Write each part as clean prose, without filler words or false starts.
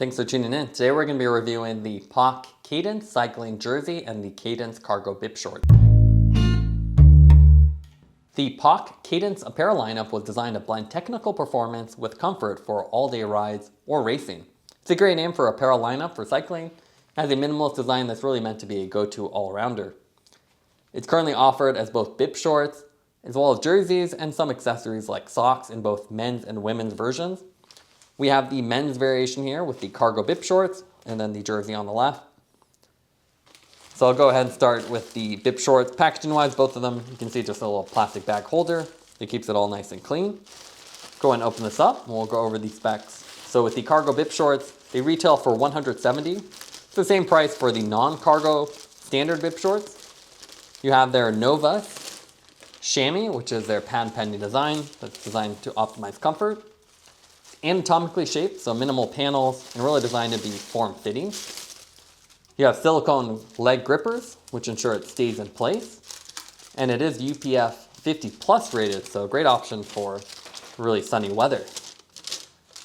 Thanks for tuning in. Today we're going to be reviewing the POC Cadence cycling jersey and the Cadence cargo bib short. The POC Cadence apparel lineup was designed to blend technical performance with comfort for all-day rides or racing. It's a great name for apparel lineup for cycling. It has a minimalist design that's really meant to be a go-to all-rounder. It's currently offered as both bib shorts, as well as jerseys and some accessories like socks in both men's and women's versions. We have the men's variation here with the cargo bib shorts and then the jersey on the left. So I'll go ahead and start with the bib shorts. Packaging wise, both of them, you can see just a little plastic bag holder. It keeps it all nice and clean. Go ahead and open this up and we'll go over the specs. So with the cargo bib shorts, they retail for $170. It's the same price for the non-cargo standard bib shorts. You have their Novus Chamois, which is their patent pending design that's designed to optimize comfort. Anatomically shaped, so minimal panels, and really designed to be form-fitting. You have silicone leg grippers, which ensure it stays in place. And it is UPF 50 plus rated, so a great option for really sunny weather.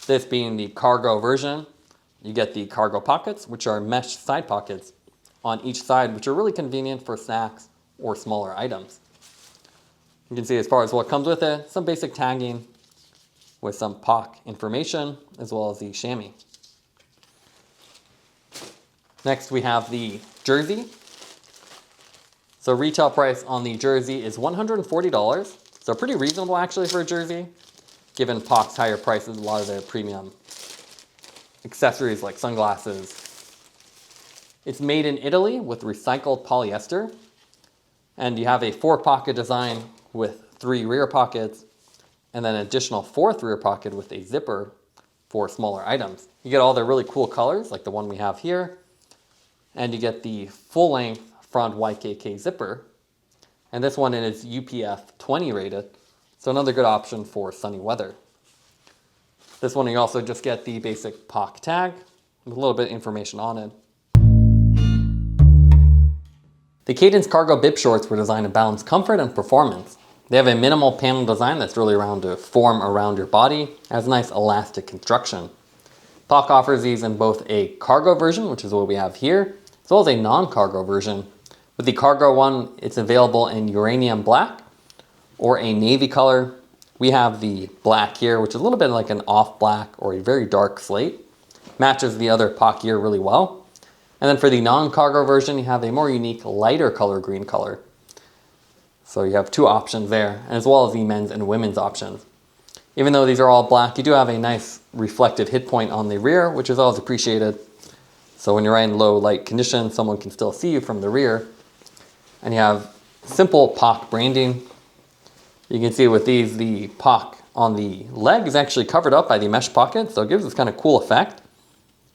This being the cargo version, you get the cargo pockets, which are mesh side pockets on each side, which are really convenient for snacks or smaller items. You can see as far as what comes with it, some basic tagging, with some POC information, as well as the chamois. Next, we have the jersey. So retail price on the jersey is $140. So pretty reasonable actually for a jersey, given POC's higher prices, a lot of their premium accessories like sunglasses. It's made in Italy with recycled polyester. And you have a 4-pocket design with 3 rear pockets, and then an additional 4th rear pocket with a zipper for smaller items. You get all the really cool colors, like the one we have here, and you get the full-length front YKK zipper, and this one is UPF 20 rated, so another good option for sunny weather. This one you also just get the basic POC tag with a little bit of information on it. The Cadence cargo bib shorts were designed to balance comfort and performance. They have a minimal panel design that's really around to form around your body. It has a nice elastic construction. POC offers these in both a cargo version, which is what we have here, as well as a non-cargo version. With the cargo one, it's available in uranium black or a navy color. We have the black here, which is a little bit like an off black or a very dark slate. Matches the other POC here really well. And then for the non-cargo version, you have a more unique lighter color green color. So you have 2 options there, as well as the men's and women's options. Even though these are all black, you do have a nice reflective hit point on the rear, which is always appreciated. So when you're in low light conditions, someone can still see you from the rear. And you have simple POC branding. You can see with these, the POC on the leg is actually covered up by the mesh pocket, so it gives this kind of cool effect.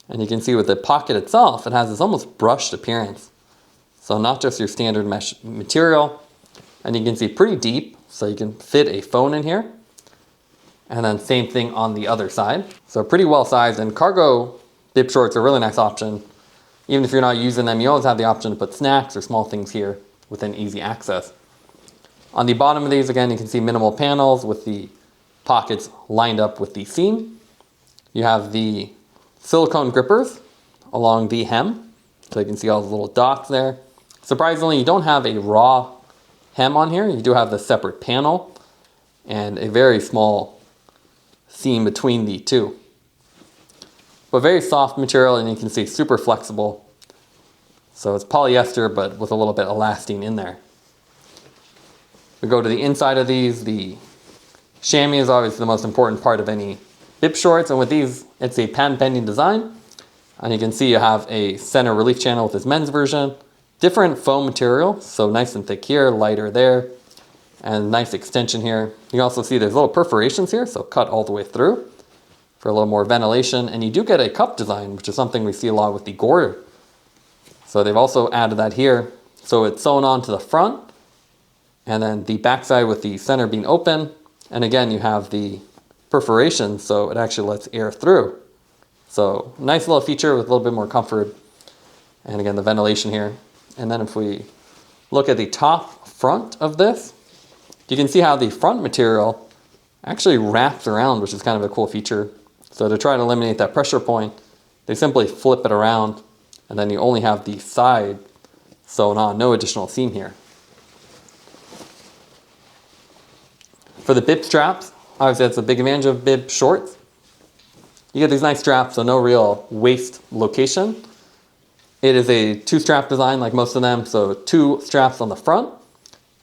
And you can see with the pocket itself, it has this almost brushed appearance. So not just your standard mesh material, and you can see pretty deep, so you can fit a phone in here. And then same thing on the other side. So pretty well sized, and cargo bib shorts are a really nice option. Even if you're not using them, you always have the option to put snacks or small things here within easy access. On the bottom of these, again, you can see minimal panels with the pockets lined up with the seam. You have the silicone grippers along the hem, so you can see all the little dots there. Surprisingly, you don't have a raw hem on here. You do have the separate panel and a very small seam between the two. But very soft material, and you can see super flexible. So it's polyester, but with a little bit of elastin in there. We go to the inside of these. The chamois is always the most important part of any bib shorts, and with these, it's a patent pending design. And you can see you have a center relief channel with this men's version. Different foam material, so nice and thick here, lighter there, and nice extension here. You can also see there's little perforations here, so cut all the way through for a little more ventilation. And you do get a cup design, which is something we see a lot with the Gore. So they've also added that here. So it's sewn on to the front, and then the backside with the center being open. And again, you have the perforation, so it actually lets air through. So nice little feature with a little bit more comfort. And again, the ventilation here. And then if we look at the top front of this, you can see how the front material actually wraps around, which is kind of a cool feature. So to try to eliminate that pressure point, They simply flip it around, and then you only have the side sewn on, no additional seam here. For the bib straps, obviously that's a big advantage of bib shorts. You get these nice straps, so no real waist location. It is a two-strap design like most of them, so two straps on the front,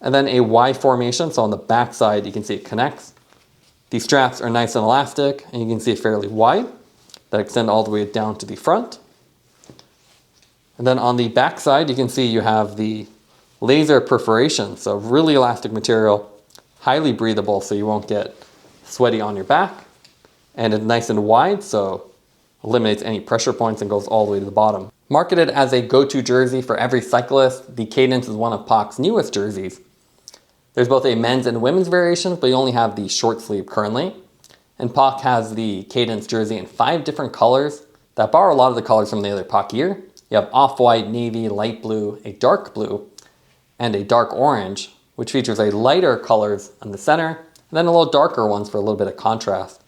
and then a Y formation, so on the back side you can see it connects. These straps are nice and elastic, and you can see it fairly wide, that extend all the way down to the front. And then on the back side you can see you have the laser perforation, so really elastic material, highly breathable so you won't get sweaty on your back, and it's nice and wide so eliminates any pressure points and goes all the way to the bottom. Marketed as a go-to jersey for every cyclist, the Cadence is one of POC's newest jerseys. There's both a men's and women's variation, but you only have the short sleeve currently. And POC has the Cadence jersey in 5 different colors that borrow a lot of the colors from the other POC gear. You have off-white, navy, light blue, a dark blue, and a dark orange, which features a lighter colors in the center, and then a little darker ones for a little bit of contrast.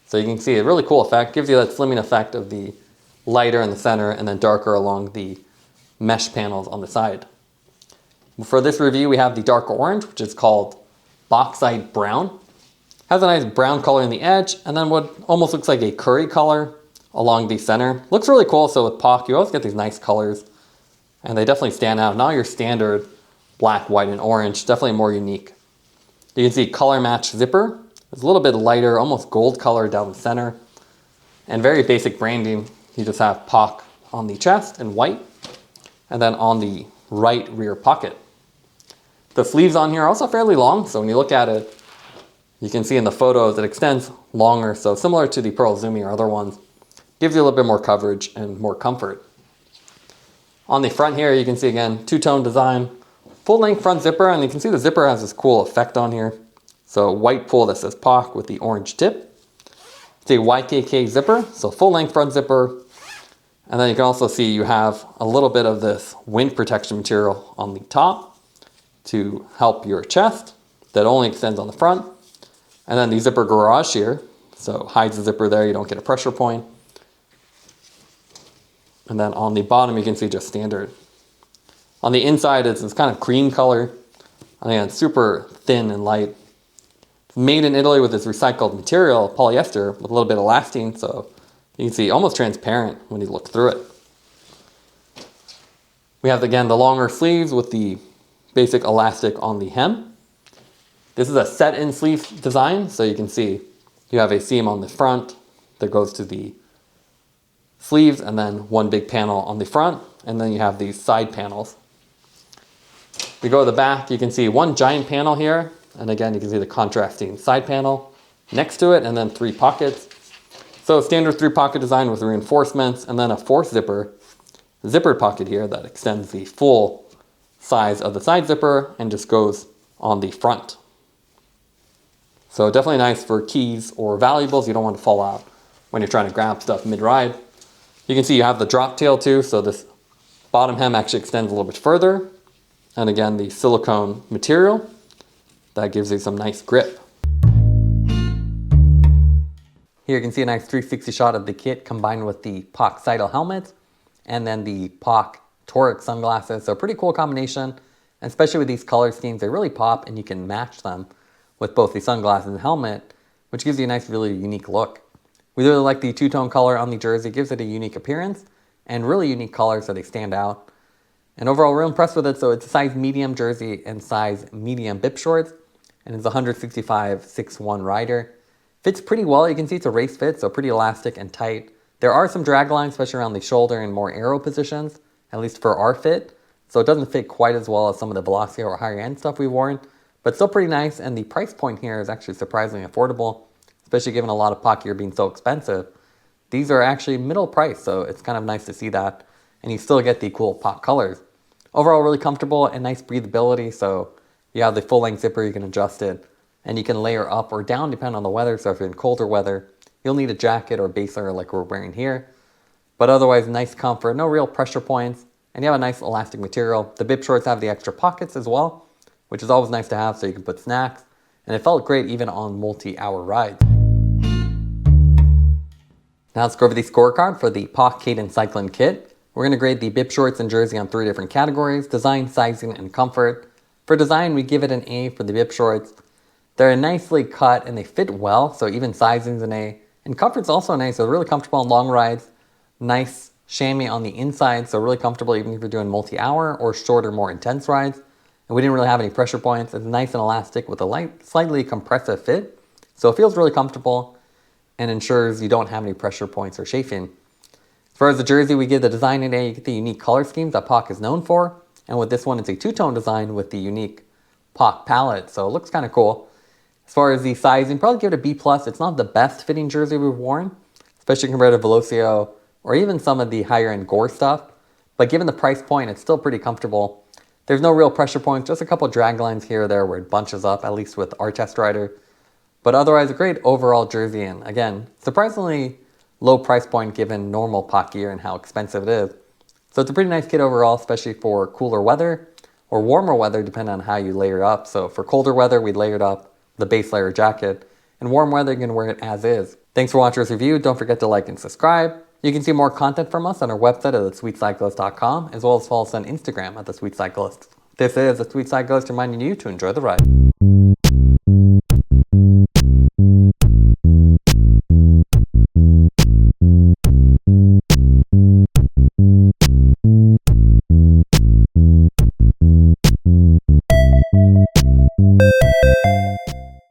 So you can see a really cool effect, gives you that slimming effect of the lighter in the center and then darker along the mesh panels on the side. For this review, we have the dark orange, which is called bauxite brown. Has a nice brown color in the edge, and then what almost looks like a curry color along the center. Looks really cool, so with POC, you always get these nice colors, and they definitely stand out. Not your standard black, white, and orange, definitely more unique. You can see color match zipper. It's a little bit lighter, almost gold color down the center, and very basic branding. You just have POC on the chest in white, and then on the right rear pocket. The sleeves on here are also fairly long, so when you look at it, you can see in the photos it extends longer, so similar to the Pearl Zumi or other ones, gives you a little bit more coverage and more comfort. On the front here, you can see again, two-tone design, full-length front zipper, and you can see the zipper has this cool effect on here. So white pull that says POC with the orange tip. It's a YKK zipper, so full-length front zipper, and then you can also see you have a little bit of this wind protection material on the top to help your chest that only extends on the front. And then the zipper garage here, so hides the zipper there, you don't get a pressure point. And then on the bottom you can see just standard. On the inside it's this kind of cream color. Again, super thin and light. It's made in Italy with this recycled material, polyester, with a little bit of elasting, so you can see almost transparent when you look through it. We have again the longer sleeves with the basic elastic on the hem. This is a set-in sleeve design, so you can see you have a seam on the front that goes to the sleeves, and then one big panel on the front, and then you have these side panels. If you go to the back, you can see one giant panel here, and again you can see the contrasting side panel next to it, and then 3 pockets. So standard 3-pocket design with reinforcements, and then a 4th zippered pocket here that extends the full size of the side zipper and just goes on the front. So definitely nice for keys or valuables. You don't want to fall out when you're trying to grab stuff mid-ride. You can see you have the drop tail too, so this bottom hem actually extends a little bit further. And again, the silicone material that gives you some nice grip. Here you can see a nice 360 shot of the kit combined with the POC Cytal helmet and then the POC toric sunglasses. So a pretty cool combination, and especially with these color schemes, they really pop and you can match them with both the sunglasses and helmet, which gives you a nice, really unique look. We really like the two-tone color on the jersey. It gives it a unique appearance and really unique colors so they stand out. And overall, we're impressed with it. So it's a size medium jersey and size medium bib shorts, and it's a 165/6'1" rider. Fits pretty well. You can see it's a race fit, so pretty elastic and tight. There are some drag lines, especially around the shoulder and more aero positions, at least for our fit. So it doesn't fit quite as well as some of the Velocity or higher end stuff we've worn, but still pretty nice. And the price point here is actually surprisingly affordable, especially given a lot of POC gear being so expensive. These are actually middle price, so it's kind of nice to see that. And you still get the cool POC colors. Overall, really comfortable and nice breathability. So you have the full length zipper, you can adjust it, and you can layer up or down depending on the weather. So if you're in colder weather, you'll need a jacket or base layer like we're wearing here. But otherwise, nice comfort, no real pressure points, and you have a nice elastic material. The bib shorts have the extra pockets as well, which is always nice to have so you can put snacks. And it felt great even on multi-hour rides. Now let's go over the scorecard for the POC Cadence cycling kit. We're going to grade the bib shorts and jersey on 3 different categories: design, sizing, and comfort. For design, we give it an A for the bib shorts. They're nicely cut and they fit well, so even sizing's an A. And comfort's also nice, so they're really comfortable on long rides. Nice chamois on the inside, so really comfortable even if you're doing multi-hour or shorter, more intense rides. And we didn't really have any pressure points. It's nice and elastic with a slightly compressive fit, so it feels really comfortable and ensures you don't have any pressure points or chafing. As far as the jersey, we give the design an A. You get the unique color schemes that POC is known for. And with this one, it's a two-tone design with the unique POC palette, so it looks kind of cool. As far as the sizing, probably give it a B+. It's not the best fitting jersey we've worn, especially compared to Velocio or even some of the higher end Gore stuff. But given the price point, it's still pretty comfortable. There's no real pressure points, just a couple drag lines here or there where it bunches up, at least with our test rider. But otherwise, a great overall jersey, and again, surprisingly low price point given normal POC gear and how expensive it is. So it's a pretty nice kit overall, especially for cooler weather or warmer weather, depending on how you layer it up. So for colder weather, we layered up the base layer jacket, and warm weather, you can wear it as is. Thanks for watching this review. Don't forget to like and subscribe. You can see more content from us on our website at thesweetcyclist.com, as well as follow us on Instagram at thesweetcyclist. This is The Sweet Cyclist reminding you to enjoy the ride.